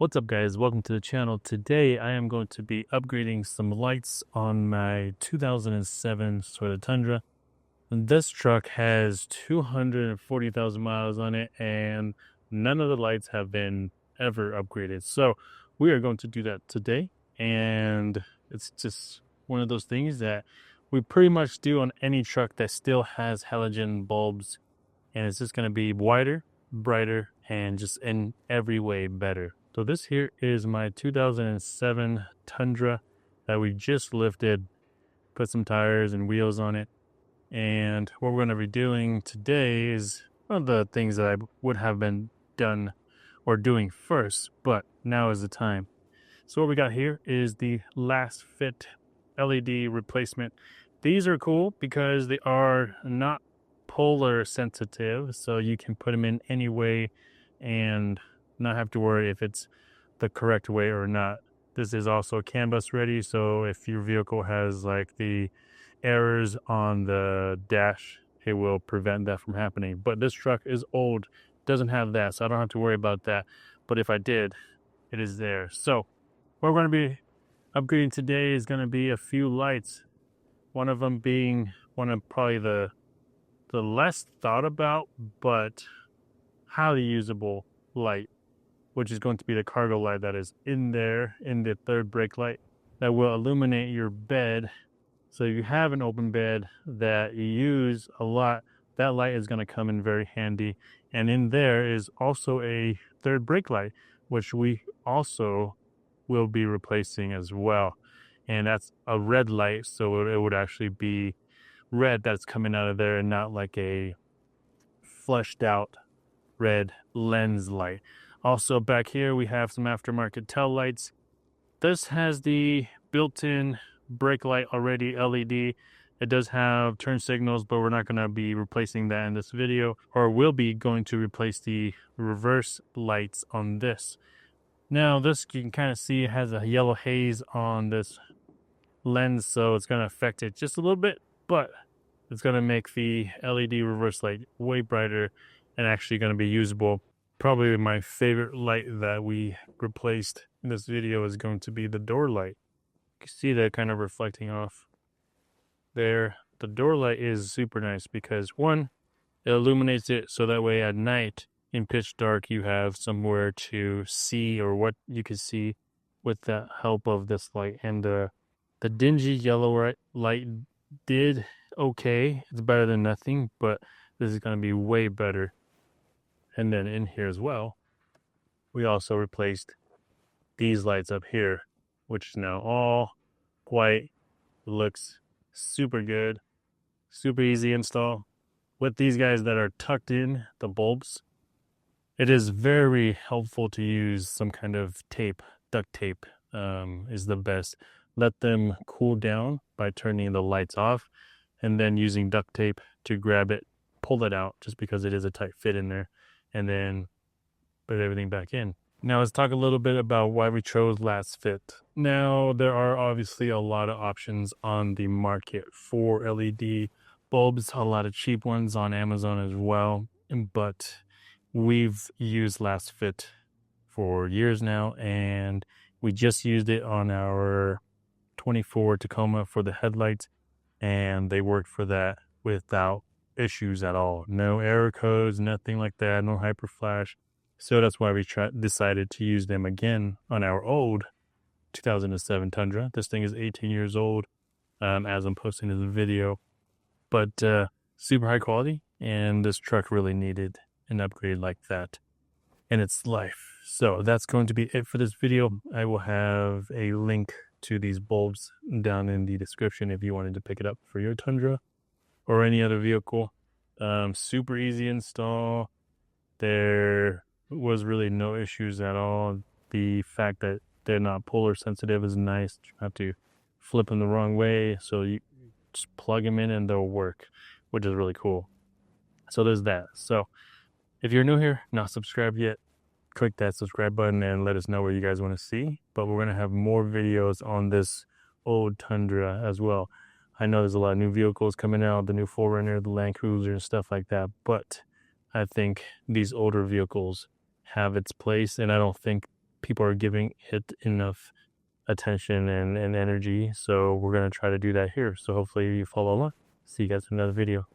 What's up, guys? Welcome to the channel. Today I am going to be upgrading some lights on my 2007 Toyota Tundra. This truck has 240,000 miles on it, and none of the lights have been ever upgraded. So we are going to do that today, and it's just one of those things that we pretty much do on any truck that still has halogen bulbs, and it's just going to be wider, brighter, and just in every way better. So this here is my 2007 Tundra that we just lifted, put some tires and wheels on it. And what we're going to be doing today is one of the things that I would have been done or doing first, but now is the time. So what we got here is the Lasfit LED replacement. These are cool because they are not polar sensitive, so you can put them in any way and not have to worry if it's the correct way or not. This is also CAN bus ready, so if your vehicle has like the errors on the dash, it will prevent that from happening. But this truck is old, doesn't have that, so I don't have to worry about that. But if I did, it is there. So what we're going to be upgrading today is going to be a few lights. One of them being one of probably the less thought about but highly usable light, which is going to be the cargo light that is in there in the third brake light that will illuminate your bed. So if you have an open bed that you use a lot, that light is going to come in very handy. And in there is also a third brake light, which we also will be replacing as well. And that's a red light, so it would actually be red that's coming out of there and not like a fleshed out red lens light. Also back here we have some aftermarket tail lights. This has the built-in brake light already, LED. It does have turn signals, but we're not going to be replacing that in this video, or we'll be going to replace the reverse lights on this. Now this, you can kind of see, it has a yellow haze on this lens, so it's going to affect it just a little bit, but it's going to make the LED reverse light way brighter and actually going to be usable. Probably my favorite light that we replaced in this video is going to be the door light. You can see that kind of reflecting off there. The door light is super nice because, one, it illuminates it so that way at night in pitch dark you have somewhere to see, or what you can see with the help of this light. And the dingy yellow light did okay. It's better than nothing, but this is going to be way better. And then in here as well, we also replaced these lights up here, which is now all white. It looks super good, super easy install. With these guys that are tucked in, the bulbs, it is very helpful to use some kind of tape. Duct tape is the best. Let them cool down by turning the lights off and then using duct tape to grab it, pull it out, just because it is a tight fit in there, and then put everything back in. Now let's talk a little bit about why we chose Lasfit. Now there are obviously a lot of options on the market for LED bulbs, a lot of cheap ones on Amazon as well, but we've used Lasfit for years now, and we just used it on our 24 Tacoma for the headlights, and they worked for that without issues at all. No error codes, nothing like that, no hyper flash. So that's why we decided to use them again on our old 2007 Tundra. This thing is 18 years old as I'm posting this video, but super high quality, and this truck really needed an upgrade like that in its life. So that's going to be it for this video. I will have a link to these bulbs down in the description if you wanted to pick it up for your Tundra or any other vehicle. Super easy install. There was really no issues at all. The fact that they're not polar sensitive is nice. You have to flip them the wrong way, so you just plug them in and they'll work, which is really cool. So there's that. So if you're new here, not subscribed yet, click that subscribe button and let us know what you guys want to see. But we're going to have more videos on this old Tundra as well. I know there's a lot of new vehicles coming out, the new 4Runner, the Land Cruiser, and stuff like that, but I think these older vehicles have its place, and I don't think people are giving it enough attention and energy. So we're going to try to do that here. So hopefully you follow along. See you guys in another video.